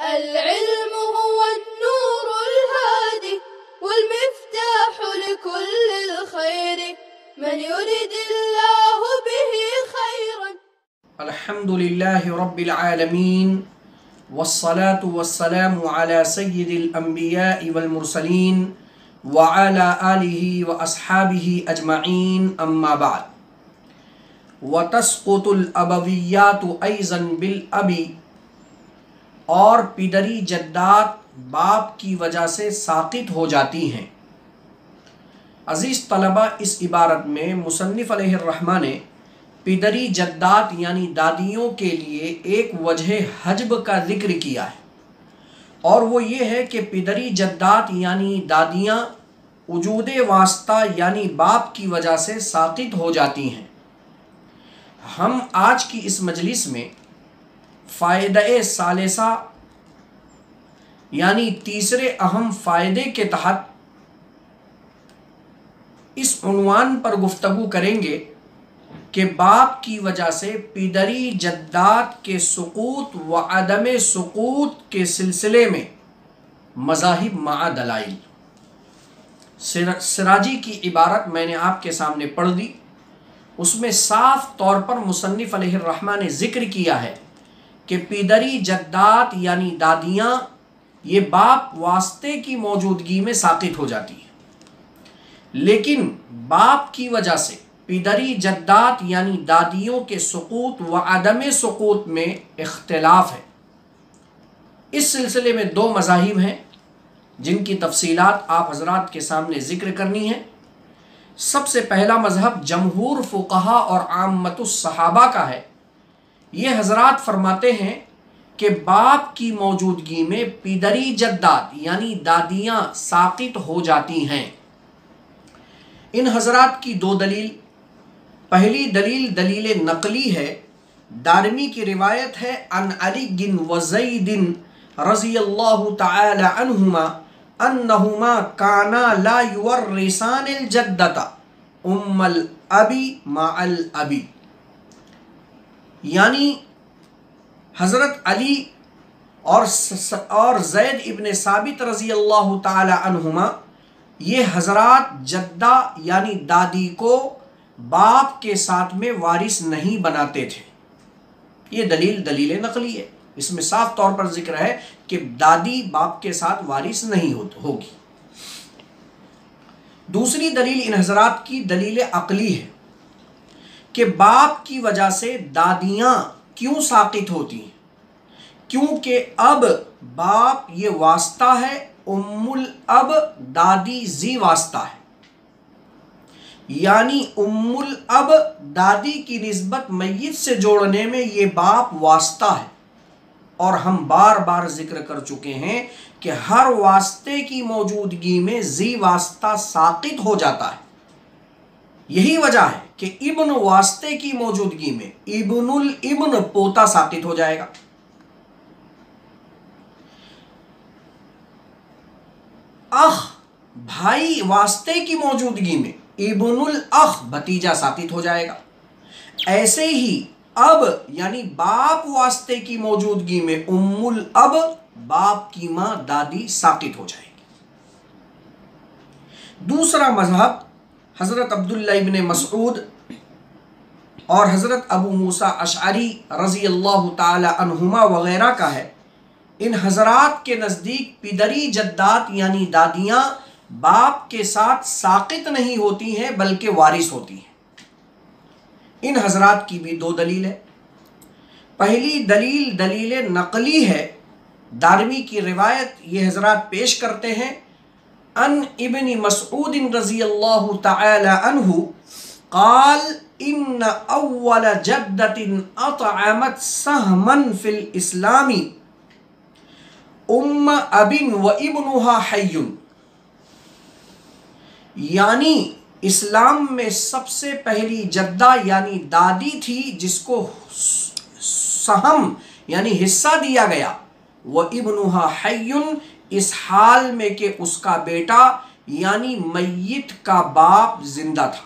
العلم هو النور الهادي والمفتاح لكل الخير من يرد الله به خيرا. الحمد لله رب العالمين والصلاة والسلام على سيد الأنبياء والمرسلين وعلى آله وأصحابه أجمعين أما بعد. وتسقط الأبويات أيضا بالأبي، اور پیدری جدات باپ کی وجہ سے ساقط ہو جاتی ہیں۔ عزیز طلبہ، اس عبارت میں مصنف علیہ الرحمہ نے پیدری جدات یعنی دادیوں کے لیے ایک وجہ حجب کا ذکر کیا ہے، اور وہ یہ ہے کہ پیدری جدات یعنی دادیاں وجود واسطہ یعنی باپ کی وجہ سے ساقط ہو جاتی ہیں۔ ہم آج کی اس مجلس میں فائدہ ثالثہ یعنی تیسرے اہم فائدے کے تحت اس عنوان پر گفتگو کریں گے کہ باپ کی وجہ سے پیدری جدات کے سقوط و عدم سقوط کے سلسلے میں مذاہب مع دلائل۔ سراجی کی عبارت میں نے آپ کے سامنے پڑھ دی، اس میں صاف طور پر مصنف علیہ الرحمہ نے ذکر کیا ہے کہ پیدری جدات یعنی دادیاں یہ باپ واسطے کی موجودگی میں ساقط ہو جاتی ہیں، لیکن باپ کی وجہ سے پیدری جدات یعنی دادیوں کے سقوط و عدم سقوط میں اختلاف ہے۔ اس سلسلے میں دو مذاہب ہیں جن کی تفصیلات آپ حضرات کے سامنے ذکر کرنی ہے۔ سب سے پہلا مذہب جمہور فقہا اور عامت الصحابہ کا ہے۔ یہ حضرات فرماتے ہیں کہ باپ کی موجودگی میں پیدری جدات یعنی دادیاں ساقط ہو جاتی ہیں۔ ان حضرات کی دو دلیل، پہلی دلیل دلیل نقلی ہے، دارمی کی روایت ہے عن علی و زید رضی اللہ تعالی عنہما انہما کانا لا یورثان الجدۃ ام الابی مع الابی، یعنی حضرت علی اور زید ابن ثابت رضی اللہ تعالی عنہما یہ حضرات جدہ یعنی دادی کو باپ کے ساتھ میں وارث نہیں بناتے تھے۔ یہ دلیل نقلی ہے، اس میں صاف طور پر ذکر ہے کہ دادی باپ کے ساتھ وارث نہیں ہوگی۔ دوسری دلیل ان حضرات کی دلیل عقلی ہے کہ باپ کی وجہ سے دادیاں کیوں ساقط ہوتی ہیں، کیونکہ اب باپ یہ واسطہ ہے، ام الاب دادی ذی واسطہ ہے، یعنی ام الاب دادی کی نسبت میت سے جوڑنے میں یہ باپ واسطہ ہے، اور ہم بار بار ذکر کر چکے ہیں کہ ہر واسطے کی موجودگی میں ذی واسطہ ساقط ہو جاتا ہے۔ یہی وجہ ہے کہ ابن واسطے کی موجودگی میں ابن الابن پوتا ساقط ہو جائے گا۔ اخ بھائی واسطے کی موجودگی میں ابن الاخ بھتیجا ساقط ہو جائے گا۔ ایسے ہی اب یعنی باپ واسطے کی موجودگی میں ام الاب باپ کی ماں دادی ساقط ہو جائے گی۔ دوسرا مذہب حضرت عبداللہ ابن مسعود اور حضرت ابو موسیٰ اشعری رضی اللہ تعالی عنہما وغیرہ کا ہے۔ ان حضرات کے نزدیک پیدری جدات یعنی دادیاں باپ کے ساتھ ساقط نہیں ہوتی ہیں بلکہ وارث ہوتی ہیں۔ ان حضرات کی بھی دو دلیل ہے۔ پہلی دلیل دلیل نقلی ہے، دارمی کی روایت یہ حضرات پیش کرتے ہیں ان ابن مسعود رضی اللہ تعالی عنہ قال ان اول جدت اطعمت سہما فی الاسلام ام اب و ابنها حی، یعنی اسلام میں سب سے پہلی جدہ یعنی دادی تھی جس کو سہم یعنی حصہ دیا گیا، وہ ابنها حی، اس حال میں کہ اس کا بیٹا یعنی میت کا باپ زندہ تھا۔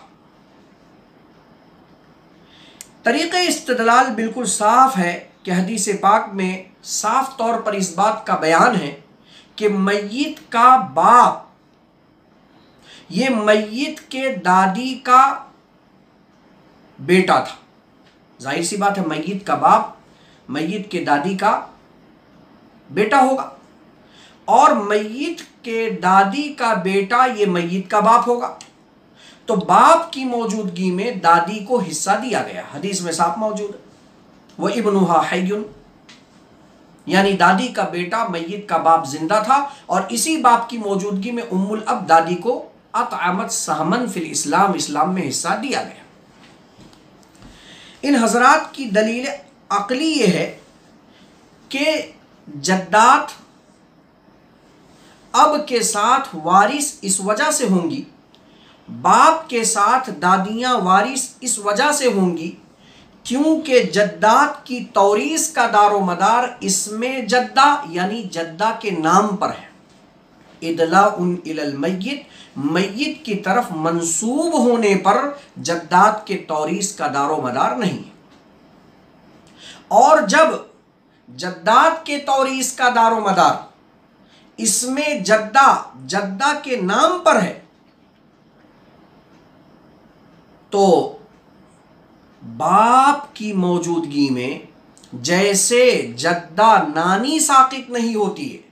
طریقہ استدلال بالکل صاف ہے کہ حدیث پاک میں صاف طور پر اس بات کا بیان ہے کہ میت کا باپ یہ میت کے دادی کا بیٹا تھا. ظاہر سی بات ہے میت کا باپ میت کے دادی کا بیٹا ہوگا اور میت کے دادی کا بیٹا یہ میت کا باپ ہوگا. تو باپ کی موجودگی میں دادی کو حصہ دیا گیا. حدیث میں صاف موجود ہے وَإِبْنُهَا حَيٌّ، یعنی دادی کا بیٹا میت کا باپ زندہ تھا اور اسی باپ کی موجودگی میں ام الاب دادی کو اطعمت سہمن فی الاسلام، اسلام میں حصہ دیا گیا. ان حضرات کی دلیل عقلی یہ ہے کہ جدات اب کے ساتھ وارث اس وجہ سے ہوں گی، باپ کے ساتھ دادیاں وارث اس وجہ سے ہوں گی کیونکہ جدات کی توریث کا دار و مدار اسم جدہ یعنی جدہ کے نام پر ہے. ادلاء الی المیت، میت کی طرف منسوب ہونے پر جدات کے توریث کا دار و مدار نہیں ہے. اور جب جدات کے توریث کا دار و مدار اسم جدہ کے نام پر ہے تو باپ کی موجودگی میں جیسے جدہ نانی ساقط نہیں ہوتی ہے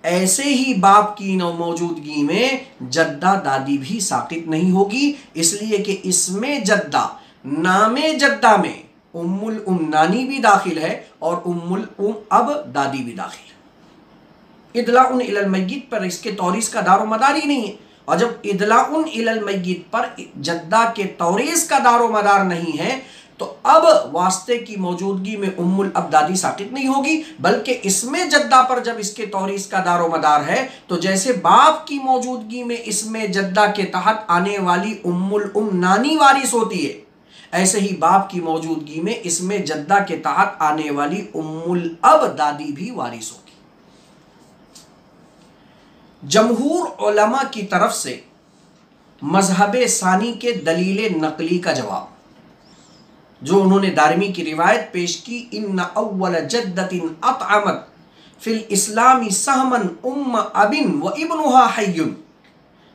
ایسے ہی باپ کی موجودگی میں جدہ دادی بھی ساقط نہیں ہوگی، اس لیے کہ اسم جدہ نام جدہ میں ام الام نانی بھی داخل ہے اور ام الام اب دادی بھی داخل ہے. ادلاء الی المیت پر اس کے توریث کا دار و مدار ہی نہیں ہے، اور جب ادلاء الی المیت پر جدہ کے توریث کا دار و مدار نہیں ہے تو اب واسطے کی موجودگی میں ام الاب دادی ساقط نہیں ہوگی، بلکہ اسم جدہ پر جب اس کے توریث کا دار و مدار ہے تو جیسے باپ کی موجودگی میں اسم جدہ کے تحت آنے والی ام الام نانی وارث ہوتی ہے ایسے ہی باپ کی موجودگی میں اسم جدہ کے تحت آنے والی ام الاب دادی بھی وارث ہوگی. جمہور علماء کی طرف سے مذہب ثانی کے دلیل نقلی کا جواب جو انہوں نے دارمی کی روایت پیش کی ان اول جدت اطعمت فی الاسلام سہمن ام ابن و ابنها حی،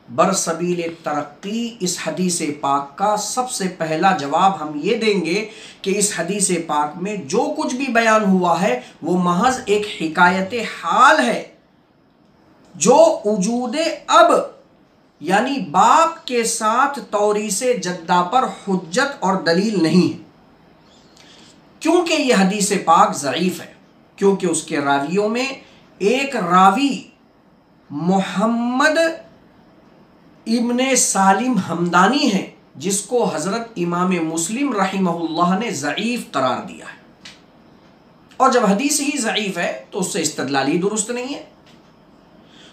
برسبیل ترقی اس حدیث پاک کا سب سے پہلا جواب ہم یہ دیں گے کہ اس حدیث پاک میں جو کچھ بھی بیان ہوا ہے وہ محض ایک حکایت حال ہے جو وجود اب یعنی باپ کے ساتھ توریث جدہ پر حجت اور دلیل نہیں ہے. کیونکہ یہ حدیث پاک ضعیف ہے، کیونکہ اس کے راویوں میں ایک راوی محمد ابن سالم حمدانی ہے جس کو حضرت امام مسلم رحمہ اللہ نے ضعیف قرار دیا ہے، اور جب حدیث ہی ضعیف ہے تو اس سے استدلال ہی درست نہیں ہے.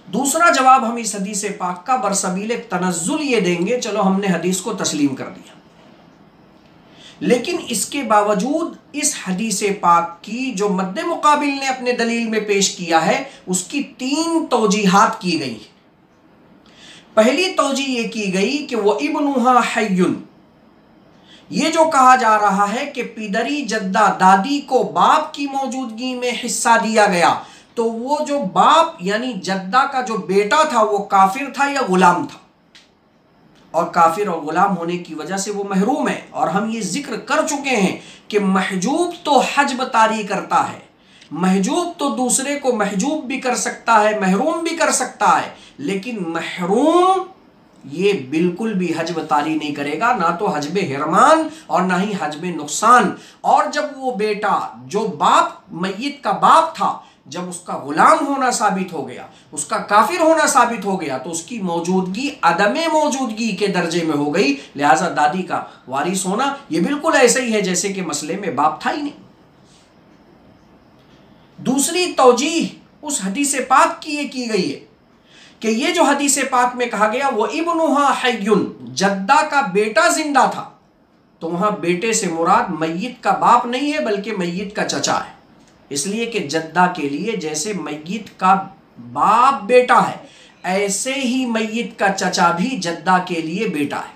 دوسرا جواب ہم اس حدیث پاک کا برسبیل تنزل یہ دیں گے، چلو ہم نے حدیث کو تسلیم کر دیا، لیکن اس کے باوجود اس حدیث پاک کی جو مد مقابل نے اپنے دلیل میں پیش کیا ہے اس کی 3 توجیحات کی گئی. پہلی توجیح یہ کی گئی کہ وہ ابنها حی، یہ جو کہا جا رہا ہے کہ پیدری جدہ دادی کو باپ کی موجودگی میں حصہ دیا گیا تو وہ جو باپ یعنی جدہ کا جو بیٹا تھا وہ کافر تھا یا غلام تھا، اور کافر اور غلام ہونے کی وجہ سے وہ محروم ہے. اور ہم یہ ذکر کر چکے ہیں کہ محجوب تو حجب طاری کرتا ہے، محجوب تو دوسرے کو محجوب بھی کر سکتا ہے محروم بھی کر سکتا ہے، لیکن محروم یہ بالکل بھی حجب طاری نہیں کرے گا، نہ تو حجب حرمان اور نہ ہی حجب نقصان. اور جب وہ بیٹا جو باپ میت کا باپ تھا جب اس کا غلام ہونا ثابت ہو گیا، اس کا کافر ہونا ثابت ہو گیا تو اس کی موجودگی عدم موجودگی کے درجے میں ہو گئی، لہٰذا دادی کا وارث ہونا یہ بالکل ایسا ہی ہے جیسے کہ مسئلے میں باپ تھا ہی نہیں. دوسری توجیح اس حدیث پاک کی یہ کی گئی ہے کہ یہ جو حدیث پاک میں کہا گیا وہ ابنها حی، جدہ کا بیٹا زندہ تھا، تو وہاں بیٹے سے مراد میت کا باپ نہیں ہے بلکہ میت کا چچا ہے، اس لیے کہ جدہ کے لیے جیسے میت کا باپ بیٹا ہے ایسے ہی میت کا چچا بھی جدہ کے لیے بیٹا ہے.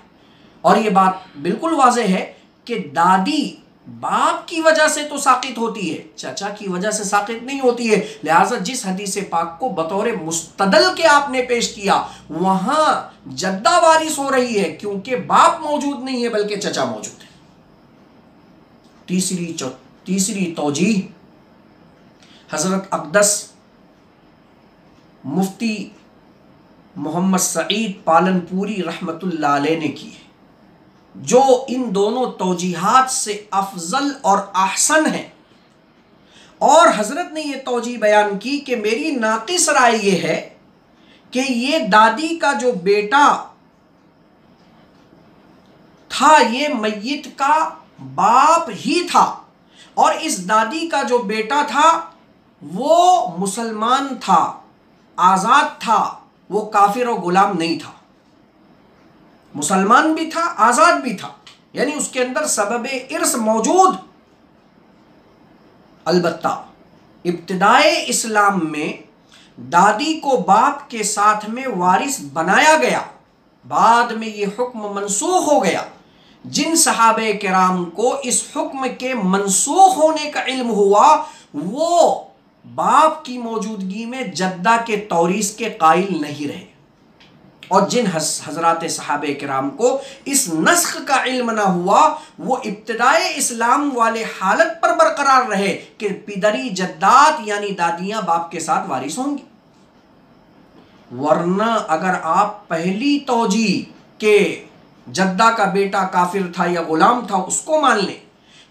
اور یہ بات بالکل واضح ہے کہ دادی باپ کی وجہ سے تو ساقط ہوتی ہے، چچا کی وجہ سے ساقط نہیں ہوتی ہے۔ لہٰذا جس حدیث پاک کو بطور مستدل کے آپ نے پیش کیا وہاں جدہ وارث ہو رہی ہے، کیونکہ باپ موجود نہیں ہے بلکہ چچا موجود ہے۔ تیسری توجیہ حضرت اقدس مفتی محمد سعید پالنپوری رحمت اللہ علیہ نے کی ہے، جو ان دونوں توجیحات سے افضل اور احسن ہے، اور حضرت نے یہ توجیہ بیان کی کہ میری ناقص رائے یہ ہے کہ یہ دادی کا جو بیٹا تھا یہ میت کا باپ ہی تھا، اور اس دادی کا جو بیٹا تھا وہ مسلمان تھا، آزاد تھا، وہ کافر و غلام نہیں تھا، مسلمان بھی تھا آزاد بھی تھا، یعنی اس کے اندر سبب ارث موجود۔ البتہ ابتدائے اسلام میں دادی کو باپ کے ساتھ میں وارث بنایا گیا، بعد میں یہ حکم منسوخ ہو گیا۔ جن صحابہ کرام کو اس حکم کے منسوخ ہونے کا علم ہوا وہ باپ کی موجودگی میں جدہ کے توریث کے قائل نہیں رہے، اور جن حضرات صحابہ کرام کو اس نسخ کا علم نہ ہوا وہ ابتدائے اسلام والے حالت پر برقرار رہے کہ پدری جدات یعنی دادیاں باپ کے ساتھ وارث ہوں گی۔ ورنہ اگر آپ پہلی توجیہ کہ جدہ کا بیٹا کافر تھا یا غلام تھا اس کو مان لیں،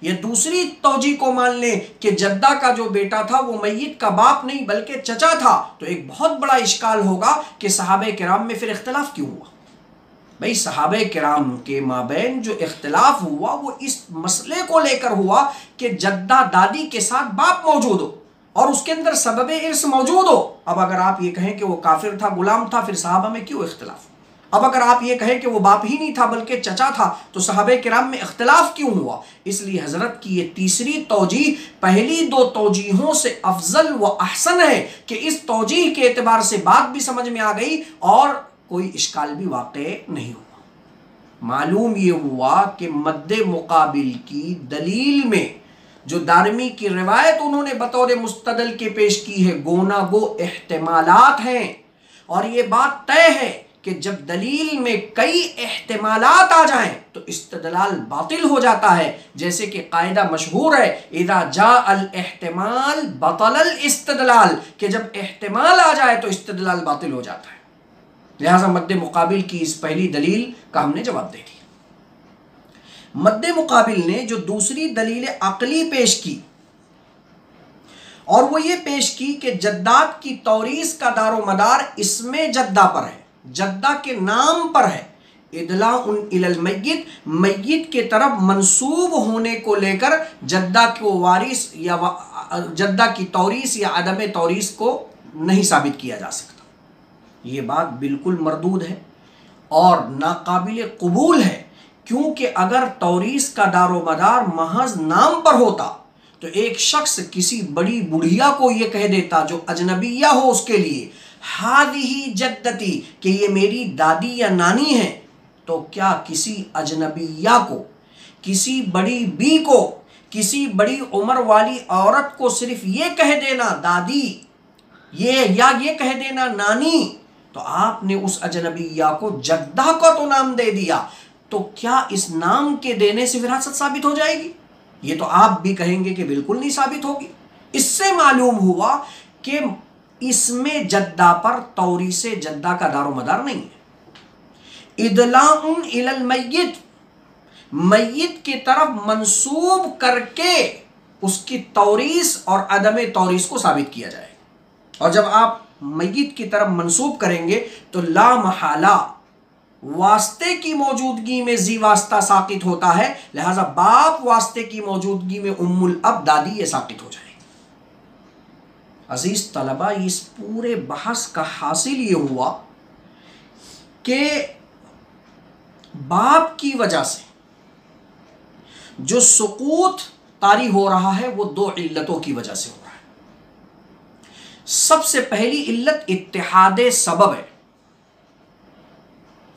یا دوسری توجیہ کو مان لیں کہ جدہ کا جو بیٹا تھا وہ میت کا باپ نہیں بلکہ چچا تھا، تو ایک بہت بڑا اشکال ہوگا کہ صحابہ کرام میں پھر اختلاف کیوں ہوا؟ بھئی صحابہ کرام کے مابین جو اختلاف ہوا وہ اس مسئلے کو لے کر ہوا کہ جدہ دادی کے ساتھ باپ موجود ہو اور اس کے اندر سبب ارث موجود ہو۔ اب اگر آپ یہ کہیں کہ وہ کافر تھا غلام تھا پھر صحابہ میں کیوں اختلاف؟ اب اگر آپ یہ کہیں کہ وہ باپ ہی نہیں تھا بلکہ چچا تھا تو صحابہ کرام میں اختلاف کیوں ہوا؟ اس لیے حضرت کی یہ تیسری توجیہ پہلی دو توجیہوں سے افضل و احسن ہے کہ اس توجیہ کے اعتبار سے بات بھی سمجھ میں آ گئی اور کوئی اشکال بھی واقع نہیں ہوا۔ معلوم یہ ہوا کہ مد مقابل کی دلیل میں جو دارمی کی روایت انہوں نے بطور مستدل کے پیش کی ہے گونا گو احتمالات ہیں، اور یہ بات طے ہے کہ جب دلیل میں کئی احتمالات آ جائیں تو استدلال باطل ہو جاتا ہے، جیسے کہ قاعدہ مشہور ہے اذا جاء الاحتمال بطل الاستدلال، کہ جب احتمال آ جائے تو استدلال باطل ہو جاتا ہے۔ لہٰذا مد مقابل کی اس پہلی دلیل کا ہم نے جواب دے دیا۔ مد مقابل نے جو دوسری دلیل عقلی پیش کی اور وہ یہ پیش کی کہ جدات کی توریث کا دار و مدار اسم جدہ پر ہے، جدہ کے نام پر ہے، ادلاء الی المیت، میت کے طرف منسوب ہونے کو لے کر جدہ کو وارث یا جدہ کی توریث یا عدم توریث کو نہیں ثابت کیا جا سکتا۔ یہ بات بالکل مردود ہے اور ناقابل قبول ہے، کیونکہ اگر توریث کا دار و مدار محض نام پر ہوتا تو ایک شخص کسی بڑی بڑھیا کو یہ کہہ دیتا جو اجنبیہ ہو اس کے لیے ہذہ جدتی، کہ یہ میری دادی یا نانی ہے، تو کیا کسی اجنبیہ کو، کسی بڑی بی کو، کسی بڑی عمر والی عورت کو صرف یہ کہہ دینا دادی یا یہ کہہ دینا نانی، تو آپ نے اس اجنبیہ کو جدہ کا تو نام دے دیا، تو کیا اس نام کے دینے سے وراثت ثابت ہو جائے گی؟ یہ تو آپ بھی کہیں گے کہ بالکل نہیں ثابت ہوگی۔ اس سے معلوم ہوا کہ اسم جدہ پر توریث جدہ کا دار و مدار نہیں ہے۔ ادلاء الی المیت، میت کی طرف منسوب کر کے اس کی توریث اور عدم توریث کو ثابت کیا جائے، اور جب آپ میت کی طرف منسوب کریں گے تو لا محالہ واسطے کی موجودگی میں ذی واسطہ ساقط ہوتا ہے، لہذا باپ واسطے کی موجودگی میں ام الاب دادی یہ ساقط ہو جائے۔ عزیز طلبہ، اس پورے بحث کا حاصل یہ ہوا کہ باپ کی وجہ سے جو سقوط طاری ہو رہا ہے وہ دو علتوں کی وجہ سے ہو رہا ہے۔ سب سے پہلی علت اتحاد سبب ہے،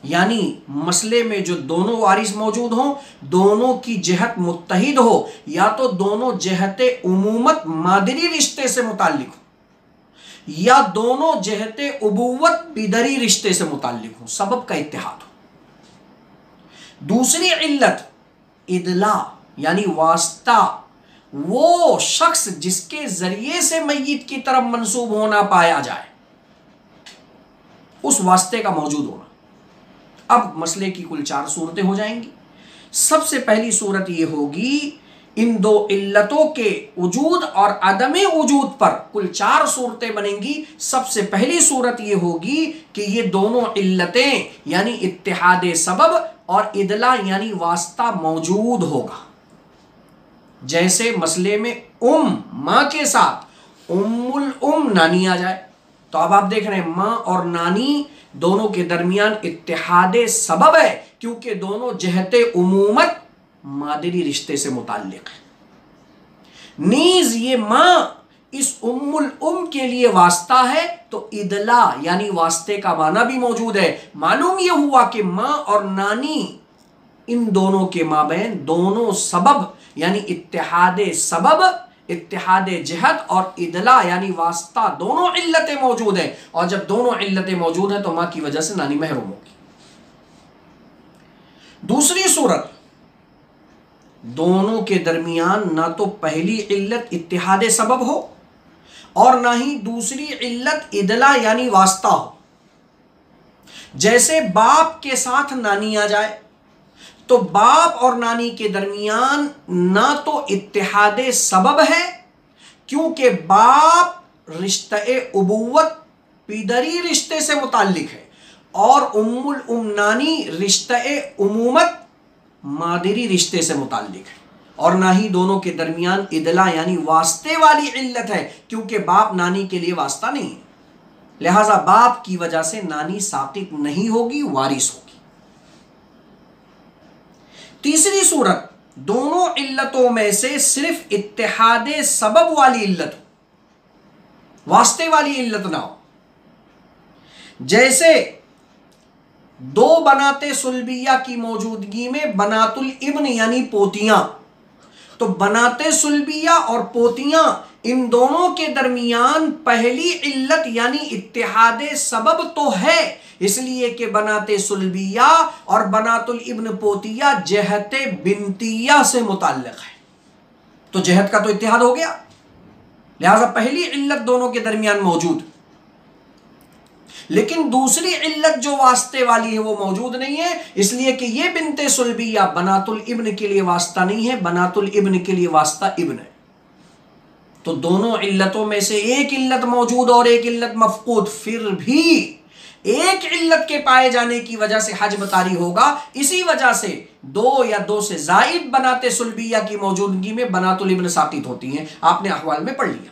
یعنی مسئلے میں جو دونوں وارث موجود ہوں، دونوں کی جہت متحد ہو، یا تو دونوں جہت امومت مادری رشتے سے متعلق ہو یا دونوں جہت ابوت پیدری رشتے سے متعلق ہو، سبب کا اتحاد ہو۔ دوسری علت ادلا یعنی واسطہ، وہ شخص جس کے ذریعے سے میت کی طرف منسوب ہونا پایا جائے، اس واسطے کا موجود ہونا۔ اب مسئلے کی کل 4 صورتیں ہو جائیں گی۔ سب سے پہلی صورت یہ ہوگی، ان 2 علتوں کے وجود اور عدم وجود پر کل 4 صورتیں بنیں گی۔ سب سے پہلی صورت یہ ہوگی کہ یہ دونوں علتیں یعنی اتحاد سبب اور ادلا یعنی واسطہ موجود ہوگا۔ جیسے مسئلے میں ماں کے ساتھ الام نانی آ جائے، تو اب آپ دیکھ رہے ہیں ماں اور نانی دونوں کے درمیان اتحاد سبب ہے، کیونکہ دونوں جہت امومت مادری رشتے سے متعلق ہے۔ نیز یہ ماں اس الام کے لیے واسطہ ہے، تو ادلا یعنی واسطے کا معنی بھی موجود ہے۔ معلوم یہ ہوا کہ ماں اور نانی ان دونوں کے مابین دونوں سبب یعنی اتحاد سبب، اتحاد جہت اور ادلا یعنی واسطہ دونوں علتیں موجود ہیں، اور جب دونوں علتیں موجود ہیں تو ماں کی وجہ سے نانی محروم ہوگی۔ دوسری صورت، دونوں کے درمیان نہ تو پہلی علت اتحاد سبب ہو اور نہ ہی دوسری علت ادلا یعنی واسطہ ہو۔ جیسے باپ کے ساتھ نانی آ جائے، تو باپ اور نانی کے درمیان نہ تو اتحاد سبب ہے، کیونکہ باپ رشتہ ابوت پیدری رشتے سے متعلق ہے، اور الام نانی رشتہ امومت مادری رشتے سے متعلق ہے، اور نہ ہی دونوں کے درمیان ادلا یعنی واسطے والی علت ہے، کیونکہ باپ نانی کے لیے واسطہ نہیں ہے، لہذا باپ کی وجہ سے نانی ساقط نہیں ہوگی، وارث ہوگی۔ تیسری صورت، دونوں علتوں میں سے صرف اتحاد سبب والی علت ہو، واسطے والی علت نہ ہو۔ جیسے 2 بنات صلبیہ کی موجودگی میں بنات الابن یعنی پوتیاں، تو بنات صلبیہ اور پوتیاں ان دونوں کے درمیان پہلی علت یعنی اتحاد سبب تو ہے، اس لیے کہ بنات صلبیہ اور بنات الابن پوتیہ جہت بنتیہ سے متعلق ہے، تو جہت کا تو اتحاد ہو گیا، لہذا پہلی علت دونوں کے درمیان موجود، لیکن دوسری علت جو واسطے والی ہے وہ موجود نہیں ہے، اس لیے کہ یہ بنت صلبیہ بنات الابن کے لیے واسطہ نہیں ہے، بنات الابن کے لیے واسطہ ابن ہے۔ تو دونوں علتوں میں سے ایک علت موجود اور ایک علت مفقود، پھر بھی ایک علت کے پائے جانے کی وجہ سے حجب طاری ہوگا، اسی وجہ سے 2 یا 2 سے زائد بنات صلبیہ کی موجودگی میں بنات الابن ساقط ہوتی ہیں، آپ نے احوال میں پڑھ لیا۔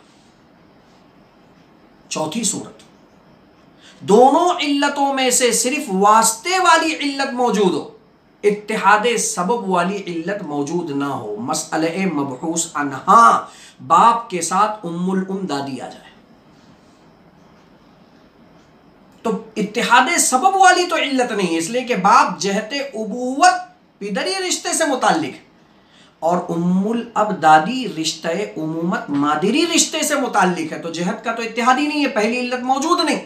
چوتھی صورت، دونوں علتوں میں سے صرف واسطے والی علت موجود ہو، اتحاد سبب والی علت موجود نہ ہو۔ مسئلہ مبحوث عنہا، باپ کے ساتھ الام دادی آ جائے، تو اتحاد سبب والی تو علت نہیں ہے، اس لیے کہ باپ جہت ابوت پیدری رشتے سے متعلق ہے، اور الاب دادی رشتہ امومت مادری رشتے سے متعلق ہے، تو جہت کا تو اتحاد ہی نہیں ہے، پہلی علت موجود نہیں۔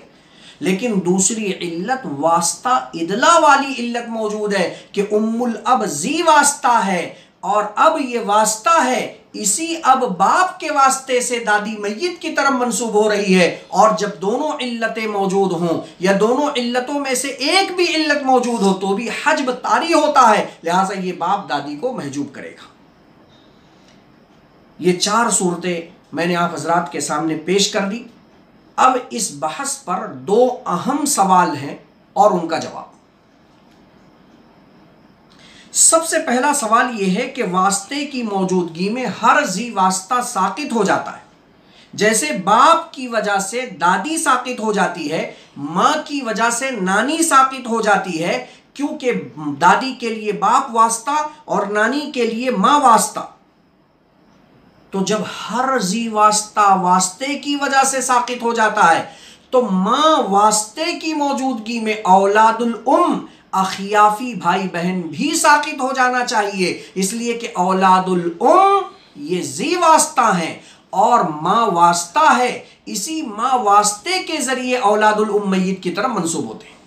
لیکن دوسری علت واسطہ ادلا والی علت موجود ہے کہ الاب ذی واسطہ ہے، اور اب یہ واسطہ ہے، اسی اب باپ کے واسطے سے دادی میت کی طرف منسوب ہو رہی ہے، اور جب دونوں علتیں موجود ہوں یا دونوں علتوں میں سے ایک بھی علت موجود ہو تو بھی حجب طاری ہوتا ہے، لہٰذا یہ باپ دادی کو محجوب کرے گا۔ یہ 4 صورتیں میں نے آپ حضرات کے سامنے پیش کر دی۔ اب اس بحث پر 2 اہم سوال ہیں اور ان کا جواب۔ سب سے پہلا سوال یہ ہے کہ واسطے کی موجودگی میں ہر ذی واسطہ ساقط ہو جاتا ہے، جیسے باپ کی وجہ سے دادی ساقط ہو جاتی ہے، ماں کی وجہ سے نانی ساقط ہو جاتی ہے، کیونکہ دادی کے لیے باپ واسطہ اور نانی کے لیے ماں واسطہ۔ تو جب ہر ذی واسطہ واسطے کی وجہ سے ساقط ہو جاتا ہے، تو ماں واسطے کی موجودگی میں اولاد الام اخیافی بھائی بہن بھی ساقط ہو جانا چاہیے، اس لیے کہ اولاد الام یہ ذی واسطہ ہیں اور ماں واسطہ ہے، اسی ماں واسطے کے ذریعے اولاد الام میت کی طرف منسوب ہوتے ہیں،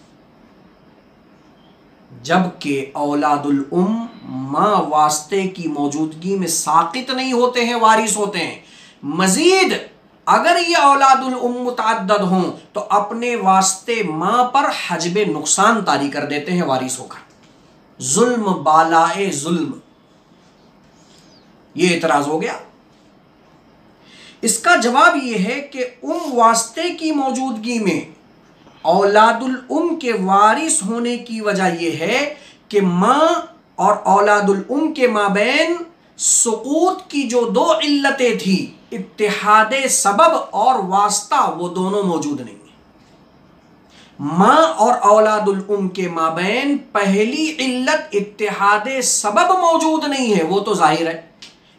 جبکہ اولاد الام ماں واسطے کی موجودگی میں ساقط نہیں ہوتے ہیں، وارث ہوتے ہیں۔ مزید اگر یہ اولاد الام متعدد ہوں تو اپنے واسطے ماں پر حجب نقصان طاری کر دیتے ہیں وارث ہو کر، ظلم بالائے ظلم۔ یہ اعتراض ہو گیا۔ اس کا جواب یہ ہے کہ ام واسطے کی موجودگی میں اولاد الام کے وارث ہونے کی وجہ یہ ہے کہ ماں اور اولاد الام کے مابین سقوط کی جو دو علتیں تھیں، اتحاد سبب اور واسطہ، وہ دونوں موجود نہیں ہیں۔ ماں اور اولاد الام کے مابین پہلی علت اتحاد سبب موجود نہیں ہے، وہ تو ظاہر ہے،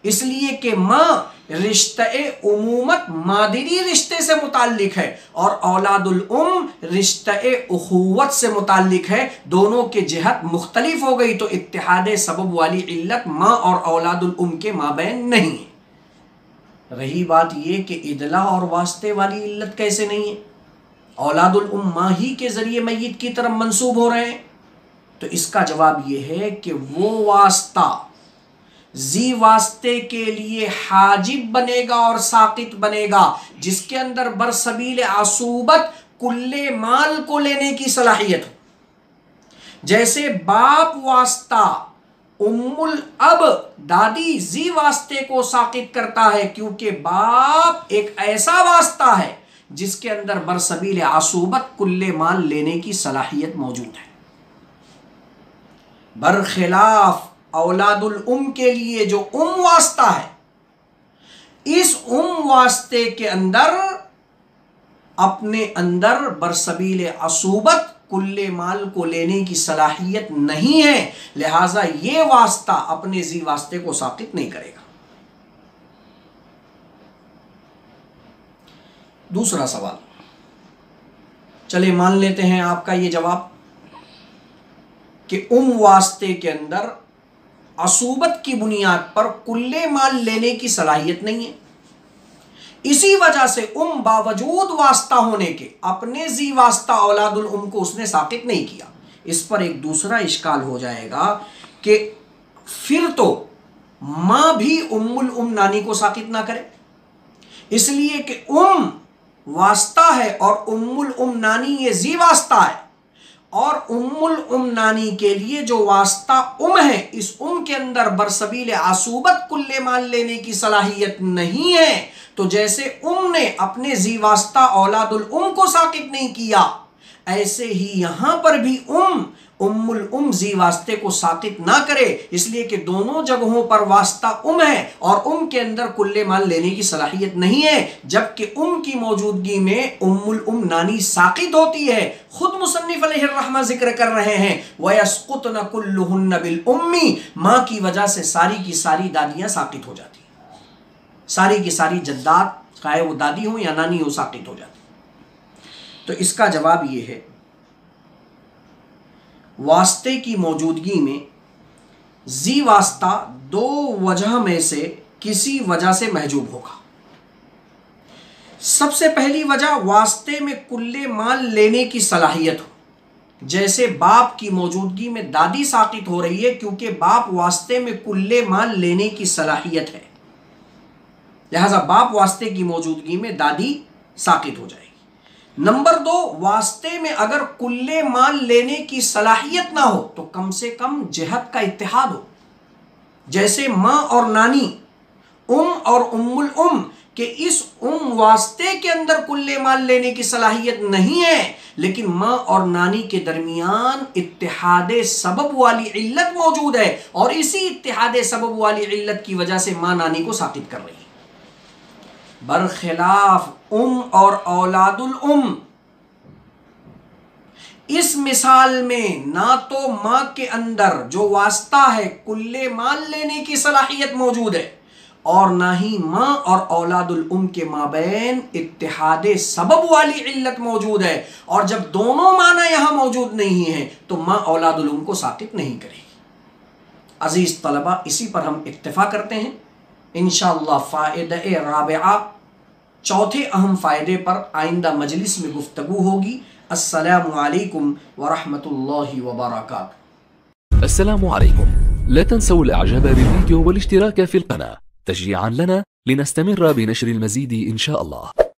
اس لیے کہ ماں رشتہ امومت مادری رشتے سے متعلق ہے اور اولاد الام رشتہ اخوت سے متعلق ہے، دونوں کے جہت مختلف ہو گئی تو اتحاد سبب والی علت ماں اور اولاد الام کے مابین نہیں ہے۔ رہی بات یہ کہ ادلا اور واسطے والی علت کیسے نہیں ہے؟ اولاد الام ماں ہی کے ذریعے میت کی طرف منسوب ہو رہے ہیں، تو اس کا جواب یہ ہے کہ وہ واسطہ ذی واسطے کے لیے حاجب بنے گا اور ساقط بنے گا جس کے اندر برسبیل عصوبت کل مال کو لینے کی صلاحیت ہو۔ جیسے باپ واسطہ ام الاب دادی ذی واسطے کو ساقط کرتا ہے، کیونکہ باپ ایک ایسا واسطہ ہے جس کے اندر برسبیل عصوبت کل مال لینے کی صلاحیت موجود ہے۔ برخلاف اولاد الام کے لیے جو ام واسطہ ہے، اس ام واسطے کے اندر اپنے اندر برسبیل عصوبت کل مال کو لینے کی صلاحیت نہیں ہے، لہذا یہ واسطہ اپنے ذی واسطے کو ساقط نہیں کرے گا۔ دوسرا سوال، چلے مان لیتے ہیں آپ کا یہ جواب کہ ام واسطے کے اندر عصوبت کی بنیاد پر کل مال لینے کی صلاحیت نہیں ہے، اسی وجہ سے ام باوجود واسطہ ہونے کے اپنے ذی واسطہ اولاد الام کو اس نے ساقط نہیں کیا۔ اس پر ایک دوسرا اشکال ہو جائے گا کہ پھر تو ماں بھی ام الام نانی کو ساقط نہ کرے، اس لیے کہ ام واسطہ ہے اور ام الام نانی یہ ذی واسطہ ہے، اور ام الام نانی کے لیے جو واسطہ ام ہے، اس ام کے اندر برسبیل عصوبت کل مال لینے کی صلاحیت نہیں ہے، تو جیسے ام نے اپنے ذی واسطہ اولاد الام کو ساقط نہیں کیا، ایسے ہی یہاں پر بھی ام الام ذی واسطے کو ساقط نہ کرے، اس لیے کہ دونوں جگہوں پر واسطہ ام ہے اور ام کے اندر کل مال لینے کی صلاحیت نہیں ہے، جبکہ ام کی موجودگی میں ام الام نانی ساقط ہوتی ہے۔ خود مصنف علیہ الرحمہ ذکر کر رہے ہیں وَيَسْقُطْنَ كُلُّهُنَّ بِالْأُمِّ، ماں کی وجہ سے ساری کی ساری دادیاں ساقط ہو جاتی ہیں، ساری کی ساری جدات چاہے وہ دادی ہوں یا نانی ہوں ساقط ہو جاتی ہیں۔ تو اس کا جواب یہ ہے، واسطے کی موجودگی میں ذی واسطہ دو وجہ میں سے کسی وجہ سے محجوب ہوگا۔ سب سے پہلی وجہ واسطے میں کل مال لینے کی صلاحیت ہو، جیسے باپ کی موجودگی میں دادی ساقط ہو رہی ہے کیونکہ باپ واسطے میں کل مال لینے کی صلاحیت ہے، لہذا باپ واسطے کی موجودگی میں دادی ساقط ہو جائے گی۔ نمبر دو، واسطے میں اگر کل مال لینے کی صلاحیت نہ ہو تو کم سے کم جہت کا اتحاد ہو، جیسے ماں اور نانی، ام اور ام الام، کہ اس ام واسطے کے اندر کل مال لینے کی صلاحیت نہیں ہے، لیکن ماں اور نانی کے درمیان اتحاد سبب والی علت موجود ہے اور اسی اتحاد سبب والی علت کی وجہ سے ماں نانی کو ساقط کر رہی ہے۔ برخلاف ام اور اولاد الام، اس مثال میں نہ تو ماں کے اندر جو واسطہ ہے کل مال لینے کی صلاحیت موجود ہے، اور نہ ہی ماں اور اولاد الام کے مابین اتحاد سبب والی علت موجود ہے، اور جب دونوں معنی یہاں موجود نہیں ہیں تو ماں اولاد الام کو ساقط نہیں کرے گی۔ عزیز طلبہ، اسی پر ہم اکتفا کرتے ہیں۔ انشاءاللہ فائدہ رابعہ، چوتھے اہم فائدے پر آئندہ مجلس میں گفتگو ہوگی۔ السلام علیکم ورحمۃ اللہ وبرکاتہ۔ السلام عليكم. لا تنسوا الاعجاب بالفيديو والاشتراك في القناة تشجيعا لنا لنستمر بنشر المزيد إن شاء الله.